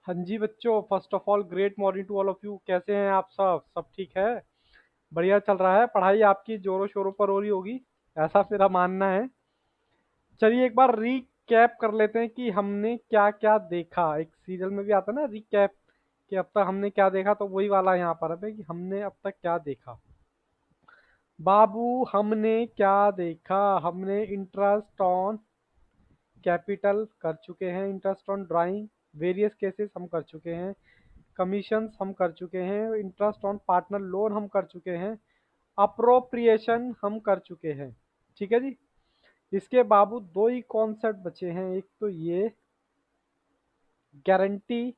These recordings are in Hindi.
हाँ जी बच्चों, first of all great morning to all of you. कैसे हैं आप? सब सब ठीक है? बढ़िया चल रहा है? पढ़ाई आपकी जोरों शोरों पर हो रही होगी, ऐसा मेरा मानना है। चलिए एक बार रीकैप कर लेते हैं कि हमने क्या क्या देखा। एक सीरियल में भी आता है ना रीकैप, कि अब तक हमने क्या देखा, तो वही वाला यहाँ पर है कि हमने अब तक क्या देखा। बाबू, हमने क्या देखा? हमने इंटरेस्ट ऑन कैपिटल कर चुके हैं, interest on drawing various cases हम कर चुके हैं, कमीशंस हम कर चुके हैं, इंटरेस्ट ऑन पार्टनर लोन हम कर चुके हैं, अप्रोप्रिएशन हम कर चुके हैं। ठीक है जी। इसके बावजूद दो ही कॉन्सेप्ट बचे हैं, एक तो ये गारंटी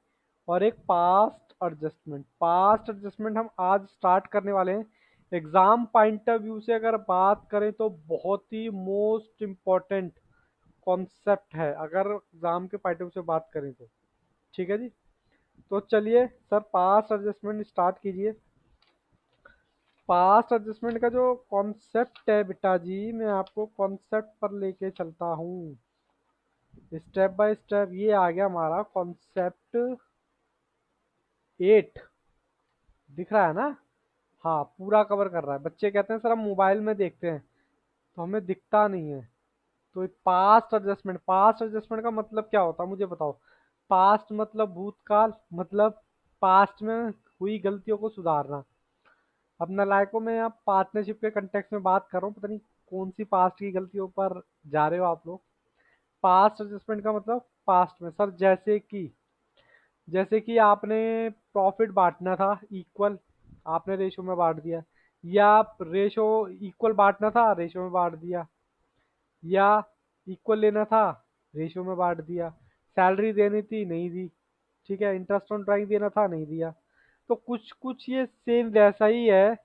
और एक पास्ट एडजस्टमेंट। पास्ट एडजस्टमेंट हम आज स्टार्ट करने वाले हैं। एग्जाम पॉइंट ऑफ व्यू से अगर बात करें तो बहुत ही मोस्ट इम्पॉर्टेंट कॉन्सेप्ट है, अगर एग्जाम के पॉइंट ऑफ व्यू से बात करें तो। ठीक है जी। तो चलिए सर, पास्ट एडजस्टमेंट स्टार्ट कीजिए। पास्ट एडजस्टमेंट का जो कॉन्सेप्ट है बेटा जी, मैं आपको कॉन्सेप्ट पर लेके चलता हूँ स्टेप बाय स्टेप। ये आ गया हमारा कॉन्सेप्ट 8। दिख रहा है ना? हाँ, पूरा कवर कर रहा है। बच्चे कहते हैं सर हम मोबाइल में देखते हैं तो हमें दिखता नहीं है। तो पास्ट एडजस्टमेंट, पास्ट एडजस्टमेंट का मतलब क्या होता है मुझे बताओ। पास्ट मतलब भूतकाल, मतलब पास्ट में हुई गलतियों को सुधारना। अब नालायकों में आप पार्टनरशिप के कंटेक्स्ट में बात कर रहा हूँ, पता नहीं कौन सी पास्ट की गलतियों पर जा रहे हो आप लोग। पास्ट एडजस्टमेंट का मतलब पास्ट में सर, जैसे कि आपने प्रॉफिट बांटना था इक्वल, आपने रेशो में बांट दिया। या रेशो इक्वल बांटना था, रेशो में बांट दिया। या इक्वल लेना था, रेशो में बांट दिया। सैलरी देनी थी, नहीं दी। ठीक है, इंटरेस्ट ऑन ड्राइंग देना था, नहीं दिया। तो कुछ कुछ ये सेम वैसा ही है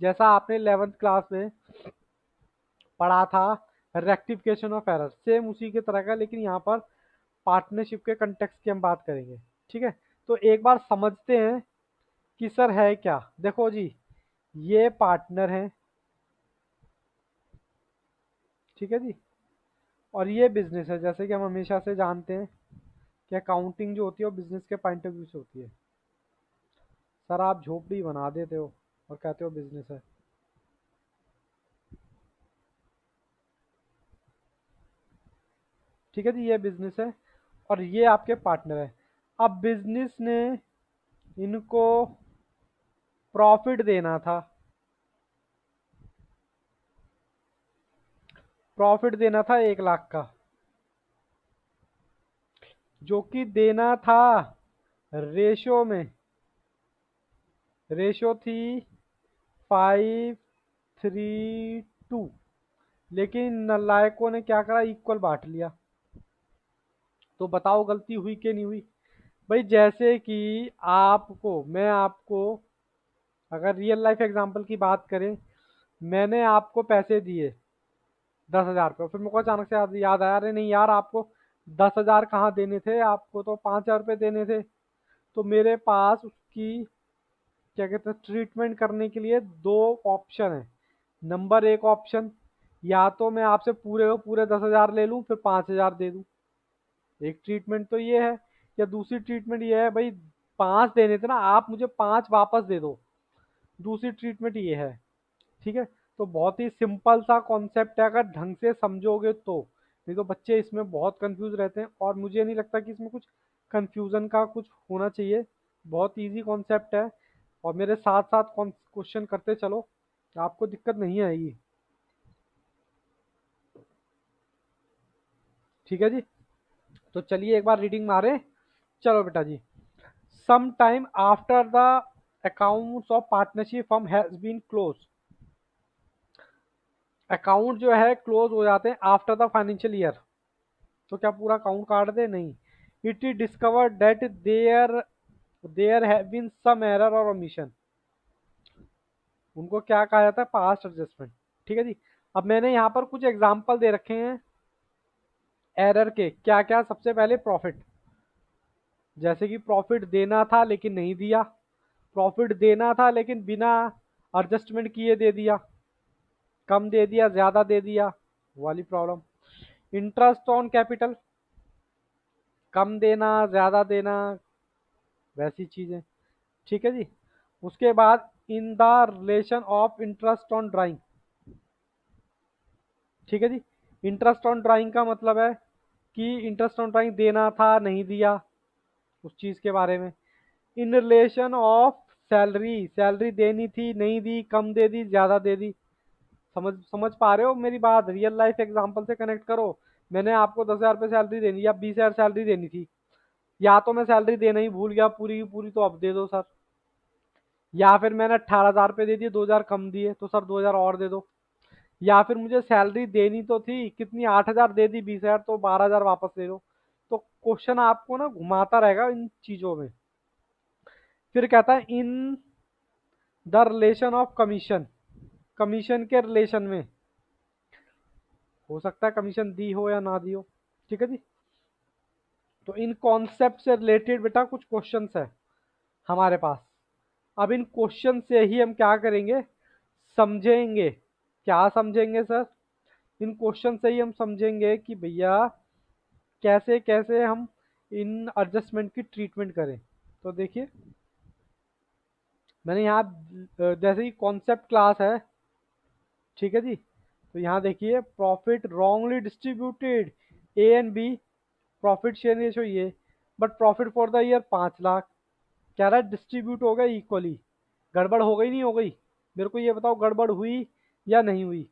जैसा आपने 11th क्लास में पढ़ा था, रेक्टिफिकेशन ऑफ एरर, सेम उसी के तरह का, लेकिन यहाँ पर पार्टनरशिप के कंटेक्स्ट की हम बात करेंगे। ठीक है, तो एक बार समझते हैं कि सर है क्या। देखो जी, ये पार्टनर है, ठीक है जी, और ये बिजनेस है। जैसे कि हम हमेशा से जानते हैं कि अकाउंटिंग जो होती है वो बिजनेस के पॉइंट ऑफ व्यू से होती है। सर आप झोपड़ी बना देते हो और कहते हो बिजनेस है। ठीक है जी, ये बिजनेस है और ये आपके पार्टनर है। अब बिजनेस ने इनको प्रॉफिट देना था, प्रॉफिट देना था 1 लाख का, जो कि देना था रेशो में। रेशो थी 5:3:2, लेकिन नालायकों ने क्या करा, इक्वल बांट लिया। तो बताओ गलती हुई कि नहीं हुई? भाई जैसे कि मैं आपको अगर रियल लाइफ एग्जांपल की बात करें, मैंने आपको पैसे दिए 10,000 रुपये, फिर मेरे को अचानक से याद आया, अरे नहीं यार, आपको 10,000 कहाँ देने थे, आपको तो 5,000 रुपये देने थे। तो मेरे पास उसकी क्या कहते हैं ट्रीटमेंट करने के लिए दो ऑप्शन है। नंबर एक ऑप्शन, या तो मैं आपसे पूरे पूरे 10,000 ले लूँ फिर 5,000 दे दूँ, एक ट्रीटमेंट तो ये है। या दूसरी ट्रीटमेंट ये है, भाई 5 देने थे ना, आप मुझे 5 वापस दे दो। दूसरी ट्रीटमेंट ये है। ठीक है, तो बहुत ही सिंपल सा कॉन्सेप्ट है अगर ढंग से समझोगे तो। नहीं तो बच्चे इसमें बहुत कंफ्यूज रहते हैं और मुझे नहीं लगता कि इसमें कुछ कंफ्यूजन का कुछ होना चाहिए। बहुत इजी कॉन्सेप्ट है और मेरे साथ साथ क्वेश्चन करते चलो, आपको दिक्कत नहीं आएगी। ठीक है जी, तो चलिए एक बार रीडिंग मारे। चलो बेटा जी, some time after the accounts of partnership firm has been close. Account जो है क्लोज हो जाते हैं आफ्टर द फाइनेंशियल ईयर। तो क्या पूरा अकाउंट काट दे? नहीं। It is discovered that there have been some error और ओमिशन। उनको क्या कहा जाता है? Past adjustment. ठीक है जी। अब मैंने यहाँ पर कुछ एग्जाम्पल दे रखे हैं एरर के। क्या क्या? सबसे पहले प्रॉफिट, जैसे कि प्रॉफिट देना था लेकिन नहीं दिया, प्रॉफिट देना था लेकिन बिना एडजस्टमेंट किए दे दिया, कम दे दिया ज्यादा दे दिया, वाली प्रॉब्लम। इंटरेस्ट ऑन कैपिटल, कम देना ज्यादा देना, वैसी चीज़ें। ठीक है जी। उसके बाद in the relation of interest on drawing. ठीक है जी। इंटरेस्ट ऑन ड्राइंग का मतलब है कि इंटरेस्ट ऑन ड्राइंग देना था नहीं दिया, उस चीज़ के बारे में। In relation of salary, salary देनी थी नहीं दी, कम दे दी ज़्यादा दे दी। समझ समझ पा रहे हो मेरी बात? रियल लाइफ एग्जांपल से कनेक्ट करो। मैंने आपको 10,000 रुपये सैलरी देनी या 20,000 सैलरी देनी थी, या तो मैं सैलरी देना ही भूल गया पूरी की पूरी, तो अब दे दो सर। या फिर मैंने 18,000 रुपये दे दिए, 2,000 कम दिए, तो सर 2,000 और दे दो। या फिर मुझे सैलरी देनी तो थी कितनी, 8,000 दे दी, 20,000, तो 12,000 वापस दे दो। तो क्वेश्चन आपको ना घुमाता रहेगा इन चीजों में। फिर कहता है in the relation of commission, commission के रिलेशन में। हो सकता है कमीशन दी हो या ना दी हो। ठीक है जी। तो इन कॉन्सेप्ट से रिलेटेड बेटा कुछ क्वेश्चंस है हमारे पास। अब इन क्वेश्चन से ही हम क्या करेंगे, समझेंगे। क्या समझेंगे सर? इन क्वेश्चन से ही हम समझेंगे कि भैया कैसे कैसे हम इन एडजस्टमेंट की ट्रीटमेंट करें। तो देखिए, मैंने यहाँ जैसे ही कॉन्सेप्ट क्लास है, ठीक है जी। तो यहाँ देखिए, profit wrongly distributed, A and B, profit share ratio ये, but profit for the year 5 lakh. कह रहा है डिस्ट्रीब्यूट हो गया इक्वली। गड़बड़ हो गई नहीं हो गई? मेरे को ये बताओ, गड़बड़ हुई या नहीं हुई?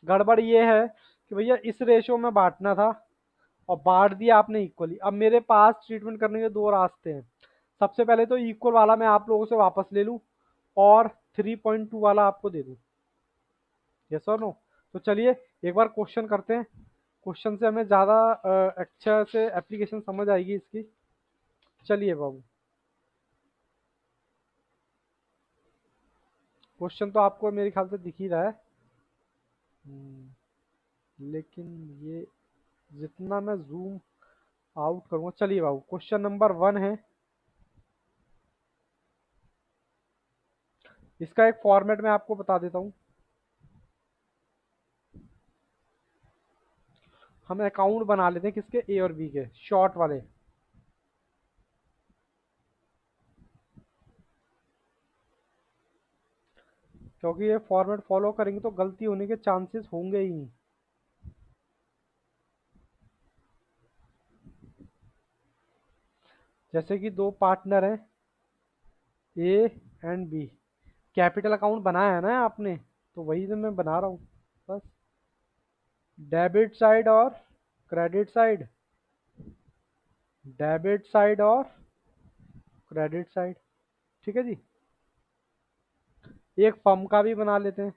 गड़बड़ ये है कि भैया इस रेशो में बांटना था और बांट दिया आपने इक्वली। अब मेरे पास ट्रीटमेंट करने के दो रास्ते हैं। सबसे पहले तो इक्वल वाला मैं आप लोगों से वापस ले लूँ और 3.2 वाला आपको दे दूँ। यस और नो? तो चलिए एक बार क्वेश्चन करते हैं। क्वेश्चन से हमें ज़्यादा अच्छा से एप्लीकेशन समझ आएगी इसकी। चलिए बाबू, क्वेश्चन तो आपको मेरे ख्याल से दिख ही रहा है। लेकिन ये जितना मैं जूम आउट करूँगा, चलिए बाबू क्वेश्चन नंबर 1 है। इसका एक फॉर्मेट मैं आपको बता देता हूँ। हम अकाउंट बना लेते हैं किसके, ए और बी के, शॉर्ट वाले। क्योंकि ये फॉर्मेट फॉलो करेंगे तो गलती होने के चांसेस होंगे ही। जैसे कि दो पार्टनर हैं, A and B. Capital account बनाया है ना आपने, तो वही तो मैं बना रहा हूँ बस। डेबिट साइड और क्रेडिट साइड, डेबिट साइड और क्रेडिट साइड। ठीक है जी। एक फर्म का भी बना लेते हैं।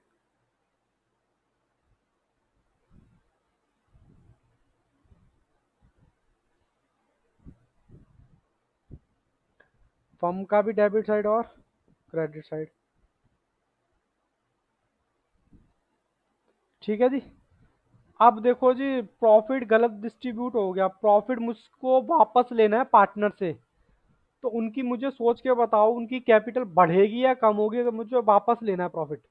फर्म का भी डेबिट साइड और क्रेडिट साइड। ठीक है जी। अब देखो जी, प्रॉफिट गलत डिस्ट्रीब्यूट हो गया। प्रॉफिट मुझको वापस लेना है पार्टनर से। तो उनकी मुझे सोच के बताओ, उनकी कैपिटल बढ़ेगी या कम होगी अगर मुझे वापस लेना है प्रॉफिट?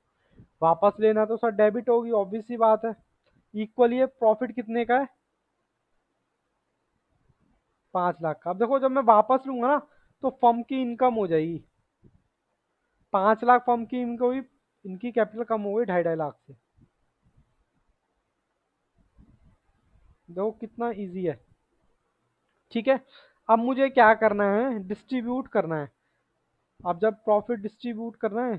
वापस लेना है तो सर डेबिट होगी, ऑब्वियस सी बात है। इक्वली है, प्रॉफिट कितने का है? 5 लाख का। अब देखो जब मैं वापस लूंगा ना, तो फर्म की इनकम हो जाएगी 5 लाख। फर्म की इनकम हुई, इनकी कैपिटल कम हो गई 2.5 लाख से। देखो कितना इजी है। ठीक है। अब मुझे क्या करना है, डिस्ट्रीब्यूट करना है। अब जब प्रॉफिट डिस्ट्रीब्यूट करना है,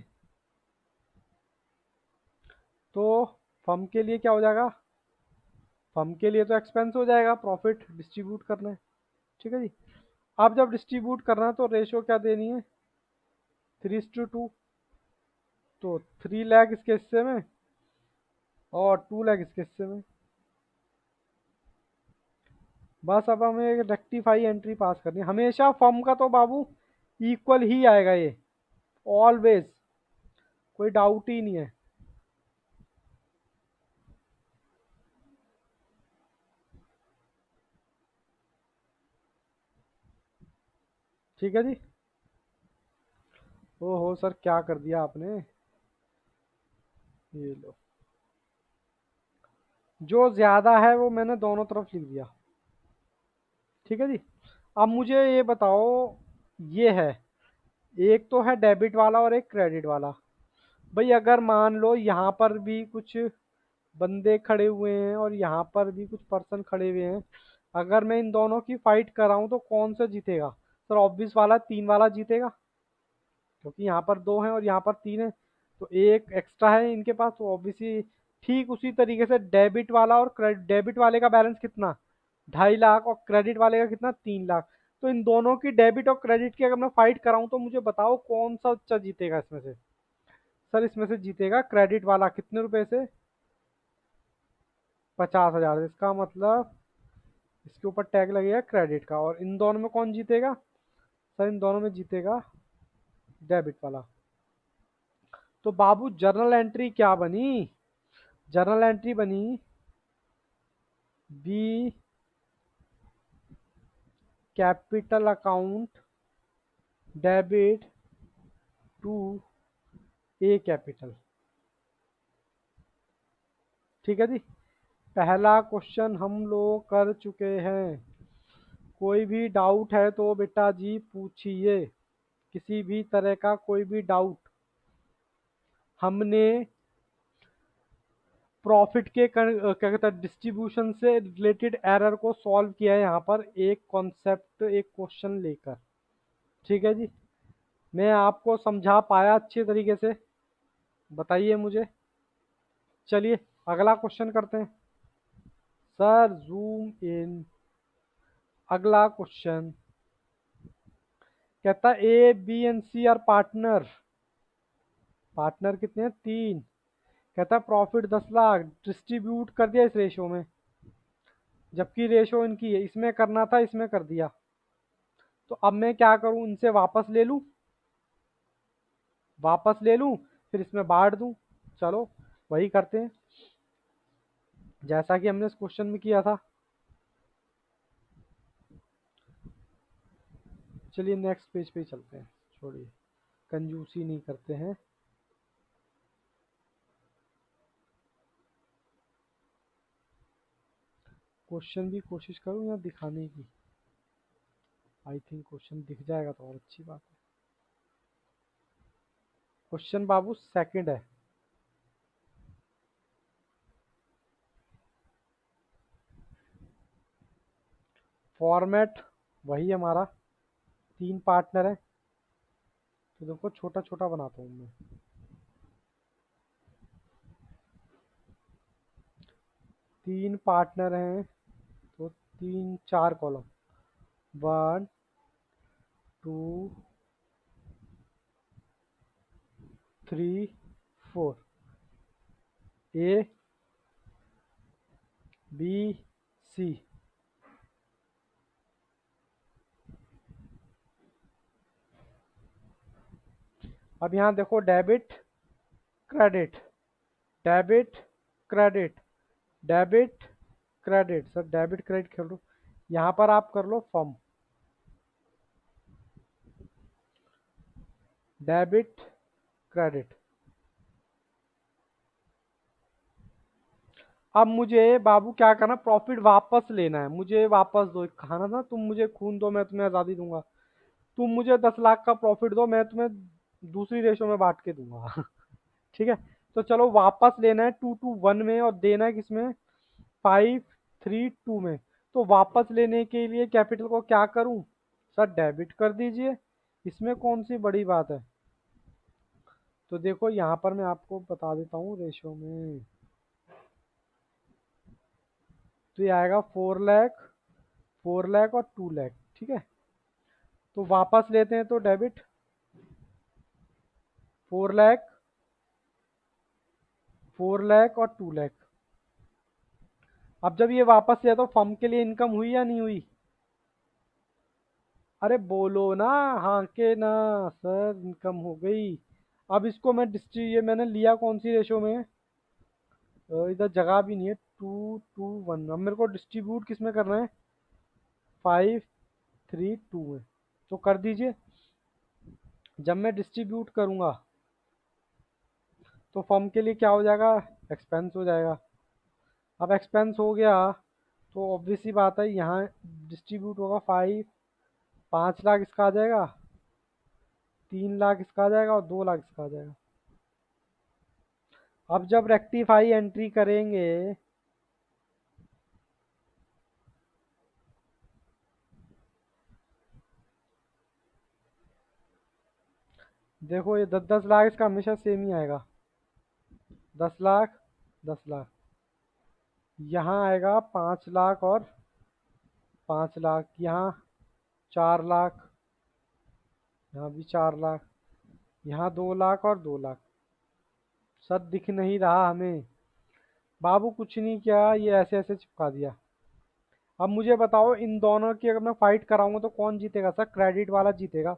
तो फर्म के लिए क्या हो जाएगा, फर्म के लिए तो एक्सपेंस हो जाएगा, प्रॉफिट डिस्ट्रीब्यूट करना है। ठीक है जी। अब जब डिस्ट्रीब्यूट करना है तो रेशो क्या देनी है, 3:2। तो 3 लाख इसके हिस्से में और 2 लाख इसके हिस्से में। बस अब हमें एक रेक्टिफाई एंट्री पास करनी है। हमेशा फर्म का तो बाबू इक्वल ही आएगा ये, ऑलवेज, कोई डाउट ही नहीं है। ठीक है जी। ओहो सर, क्या कर दिया आपने? ये लो, जो ज्यादा है वो मैंने दोनों तरफ लिख दिया। ठीक है जी। अब मुझे ये बताओ, ये है, एक तो है डेबिट वाला और एक क्रेडिट वाला। भाई अगर मान लो यहाँ पर भी कुछ बंदे खड़े हुए हैं और यहाँ पर भी कुछ पर्सन खड़े हुए हैं, अगर मैं इन दोनों की फाइट कराऊं तो कौन सा जीतेगा? सर ऑब्वियस वाला 3 वाला जीतेगा, क्योंकि यहाँ पर 2 हैं और यहाँ पर 3 है, तो एक एक्स्ट्रा है इनके पास, तो ऑब्वियसली ठीक उसी तरीके से डेबिट वाला और क्रेडिट, डेबिट वाले का बैलेंस कितना, 2.5 लाख, और क्रेडिट वाले का कितना, 3 लाख। तो इन दोनों की डेबिट और क्रेडिट की अगर मैं फाइट कराऊं तो मुझे बताओ कौन सा अच्छा जीतेगा इसमें से? सर इसमें से जीतेगा क्रेडिट वाला। कितने रुपए से? 50,000। इसका मतलब इसके ऊपर टैग लगेगा क्रेडिट का। और इन दोनों में कौन जीतेगा? सर इन दोनों में जीतेगा डेबिट वाला। तो बाबू जर्नल एंट्री क्या बनी? जर्नल एंट्री बनी B capital account debit to A capital. ठीक है जी, पहला क्वेश्चन हम लोग कर चुके हैं। कोई भी डाउट है तो बेटा जी पूछिए, किसी भी तरह का कोई भी डाउट। हमने प्रॉफिट के क्या कहते हैं डिस्ट्रीब्यूशन से रिलेटेड एरर को सॉल्व किया है यहाँ पर, एक कॉन्सेप्ट एक क्वेश्चन लेकर। ठीक है जी, मैं आपको समझा पाया अच्छे तरीके से? बताइए मुझे। चलिए अगला क्वेश्चन करते हैं। Sir zoom in. अगला क्वेश्चन कहता है A B and C are partner. Partner कितने हैं? 3। कहता है प्रॉफिट 10 लाख, डिस्ट्रीब्यूट कर दिया इस रेशो में, जबकि रेशो इनकी है, इसमें करना था इसमें कर दिया। तो अब मैं क्या करूं, इनसे वापस ले लूं? वापस ले लूं फिर इसमें बांट दूं? चलो वही करते हैं जैसा कि हमने इस क्वेश्चन में किया था। चलिए नेक्स्ट पेज पे चलते हैं, छोड़िए कंजूसी नहीं करते हैं। क्वेश्चन भी कोशिश करूं या दिखाने की? आई थिंक क्वेश्चन दिख जाएगा तो और अच्छी बात है। क्वेश्चन बाबू सेकंड है। फॉर्मेट वही है हमारा, 3 पार्टनर है, तो देखो छोटा छोटा बनाता हूँ मैं। 3 पार्टनर हैं तो 3 4 कॉलम, 1 2 3 4, ए बी सी। अब यहाँ देखो debit credit, debit credit, debit credit. Sir debit credit खेल लो, यहाँ पर आप कर लो फर्म, डेबिट क्रेडिट। अब मुझे बाबू क्या करना, प्रॉफिट वापस लेना है, मुझे वापस दो। खाना था, तुम मुझे खून दो मैं तुम्हें आज़ादी दूंगा। तुम मुझे 10 लाख का प्रॉफिट दो, मैं तुम्हें दूसरी रेशो में बांट के दूंगा। ठीक है, तो चलो वापस लेना है 2:1 में और देना है किसमें, 5:3:2 में। तो वापस लेने के लिए कैपिटल को क्या करूं? सर डेबिट कर दीजिए, इसमें कौन सी बड़ी बात है? तो देखो यहाँ पर मैं आपको बता देता हूँ रेशो में, तो ये आएगा 4 लाख, 4 लाख और 2 लाख। ठीक है, तो वापस लेते हैं तो डेबिट 4 लाख, 4 लाख और 2 लाख। अब जब ये वापस लिया तो फर्म के लिए इनकम हुई या नहीं हुई? अरे बोलो ना, हाँ के ना। सर इनकम हो गई। अब इसको मैं ये मैंने लिया कौन सी रेशो में? इधर जगह भी नहीं है, 2:1। अब मेरे को डिस्ट्रीब्यूट किस में करना है? 5:3:2 में। तो कर दीजिए। जब मैं डिस्ट्रीब्यूट करूंगा तो फर्म के लिए क्या हो जाएगा? एक्सपेंस हो जाएगा। अब एक्सपेंस हो गया तो ऑब्वियस सी बात है यहाँ डिस्ट्रीब्यूट होगा 5 लाख इसका आ जाएगा, 3 लाख इसका आ जाएगा और 2 लाख इसका आ जाएगा। अब जब रेक्टिफाई एंट्री करेंगे, देखो ये 10-10 लाख इसका हमेशा सेम ही आएगा। 10 लाख, 10 लाख, यहाँ आएगा 5 लाख और 5 लाख, यहाँ 4 लाख, यहाँ भी 4 लाख, यहाँ 2 लाख और 2 लाख। सर दिख नहीं रहा हमें। बाबू कुछ नहीं किया, ये ऐसे ऐसे चिपका दिया। अब मुझे बताओ इन दोनों की अगर मैं फाइट कराऊंगा तो कौन जीतेगा? सर क्रेडिट वाला जीतेगा,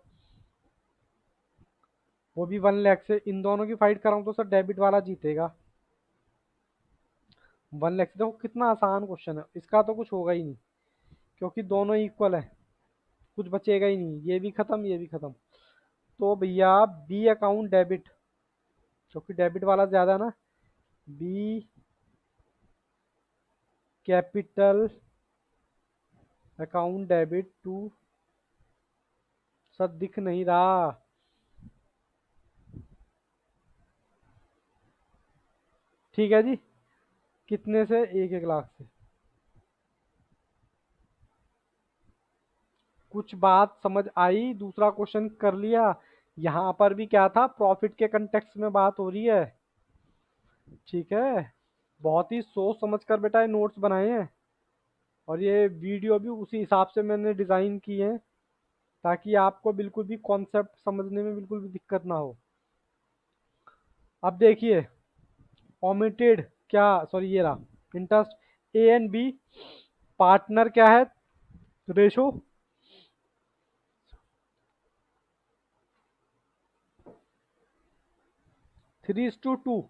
वो भी 1 लाख से। इन दोनों की फाइट कराऊं तो सर डेबिट वाला जीतेगा 1 लाख से। देखो कितना आसान क्वेश्चन है, इसका तो कुछ होगा ही नहीं क्योंकि दोनों इक्वल है, कुछ बचेगा ही नहीं, ये भी खत्म ये भी खत्म। तो भैया बी अकाउंट डेबिट, क्योंकि डेबिट वाला ज्यादा ना, B capital account debit to, sir दिख नहीं रहा। ठीक है जी, कितने से? 1-1 लाख से। कुछ बात समझ आई? दूसरा क्वेश्चन कर लिया। यहाँ पर भी क्या था, प्रॉफिट के कंटेक्स्ट में बात हो रही है। ठीक है, बहुत ही सोच समझ कर बेटा ये नोट्स बनाए हैं, और ये वीडियो भी उसी हिसाब से मैंने डिज़ाइन की है ताकि आपको बिल्कुल भी कॉन्सेप्ट समझने में बिल्कुल भी दिक्कत ना हो। अब देखिए, ओमिटेड क्या, सॉरी ये रहा interest A and B, partner क्या है, ratio 3:2।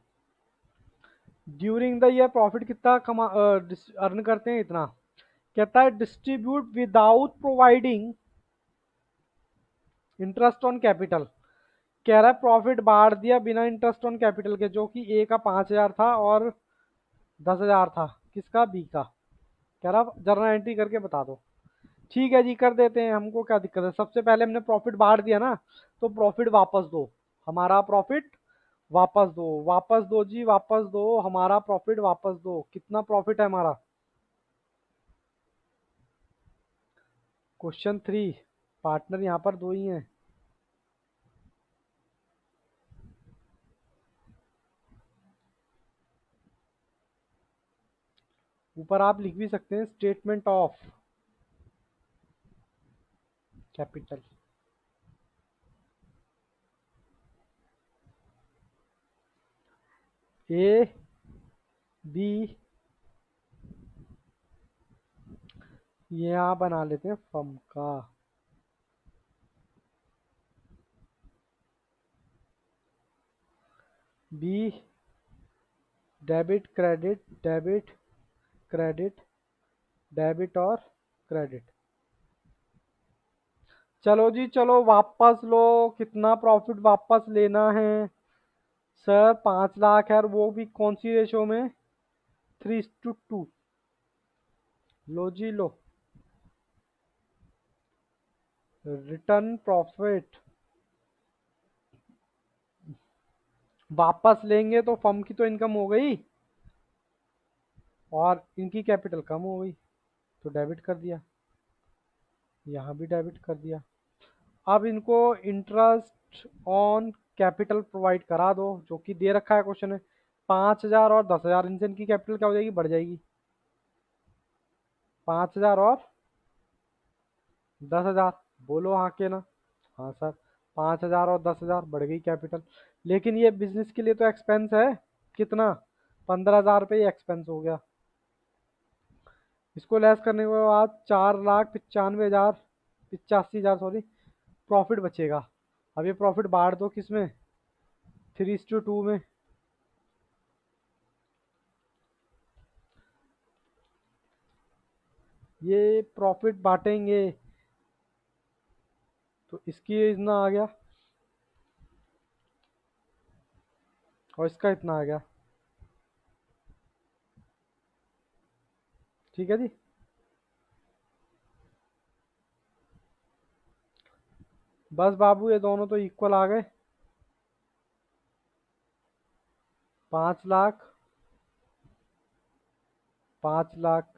During the year profit कितना कमा अर्न करते हैं, इतना। कहता है distribute without providing interest on capital. कह रहा है प्रॉफिट बांट दिया बिना इंटरेस्ट ऑन कैपिटल के, जो कि ए का 5,000 था और 10,000 था, किसका? बी का। कह रहा जर्नल एंट्री करके बता दो। ठीक है जी, कर देते हैं, हमको क्या दिक्कत है। सबसे पहले हमने प्रॉफिट बांट दिया ना, तो प्रॉफिट वापस दो, हमारा प्रॉफिट वापस दो, वापस दो जी, वापस दो, हमारा प्रॉफिट वापस दो। कितना प्रॉफिट है हमारा? क्वेश्चन 3, पार्टनर यहाँ पर 2 ही हैं। ऊपर आप लिख भी सकते हैं statement of capital. A B, ये यहाँ बना लेते हैं फर्म का। B debit credit, debit credit, debit और क्रेडिट। चलो जी चलो, वापस लो। कितना प्रॉफिट वापस लेना है? सर 5 लाख है, और वो भी कौन सी रेशो में? 3:2। लो जी लो, रिटर्न प्रॉफिट वापस लेंगे तो फर्म की तो इनकम हो गई और इनकी कैपिटल कम हो गई, तो डेबिट कर दिया, यहाँ भी डेबिट कर दिया। अब इनको इंटरेस्ट ऑन कैपिटल प्रोवाइड करा दो, जो कि दे रखा है क्वेश्चन में। 5,000 और 10,000, इनसे इनकी कैपिटल क्या हो जाएगी? बढ़ जाएगी। 5,000 और 10,000, बोलो हाँ के ना? हाँ सर, 5,000 और 10,000 बढ़ गई कैपिटल। लेकिन ये बिजनेस के लिए तो एक्सपेंस है, कितना? 15,000 रुपये एक्सपेंस हो गया। इसको लेस करने के बाद 4,95,000, 85,000 सॉरी, प्रॉफिट बचेगा। अब ये प्रॉफिट बांट दो किस में? 3:2 में। ये प्रॉफिट बांटेंगे तो इसकी इतना आ गया और इसका इतना आ गया। ठीक है जी। बस बाबू ये दोनों तो इक्वल आ गए। 5 लाख, 5 लाख,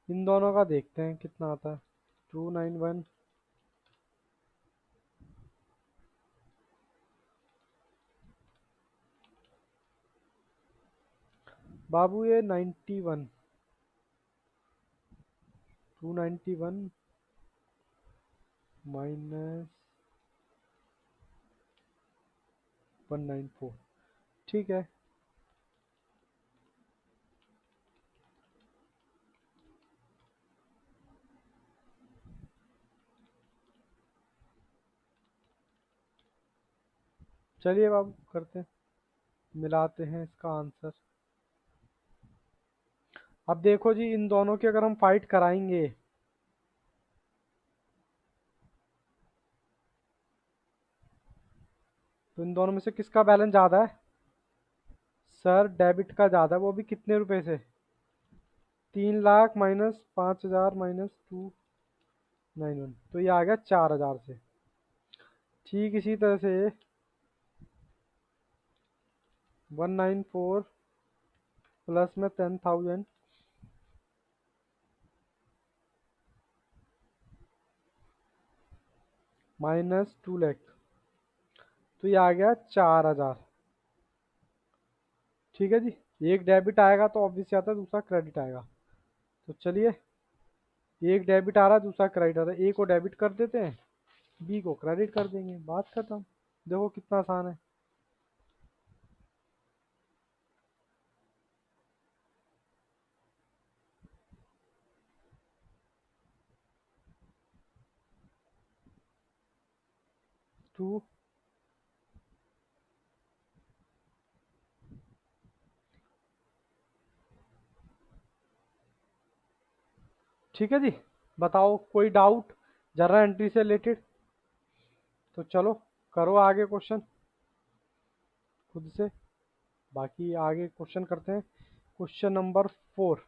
इन दोनों का देखते हैं कितना आता है। 291, बाबू ये 91, 291 माइनस 194, ठीक है। चलिए बाबू करते हैं, मिलाते हैं इसका आंसर। अब देखो जी, इन दोनों की अगर हम फाइट कराएंगे तो इन दोनों में से किसका बैलेंस ज़्यादा है? सर डेबिट का ज़्यादा है, वो भी कितने रुपए से? 3 लाख माइनस 5,000 माइनस 291, तो ये आ गया 4,000 से। ठीक इसी तरह से 194 प्लस में 10,000 माइनस 2 लाख, तो ये आ गया 4,000। ठीक है जी। एक डेबिट आएगा तो ऑब्वियस आता है, दूसरा क्रेडिट आएगा। तो चलिए, एक डेबिट आ रहा है, दूसरा क्रेडिट आ रहा है। ए को डेबिट कर देते हैं, बी को क्रेडिट कर देंगे, बात खत्म। देखो कितना आसान है। टू, ठीक है जी। बताओ कोई डाउट जर्नल एंट्री से रिलेटेड? तो चलो करो आगे क्वेश्चन खुद से। बाकी आगे क्वेश्चन करते हैं। Question number 4।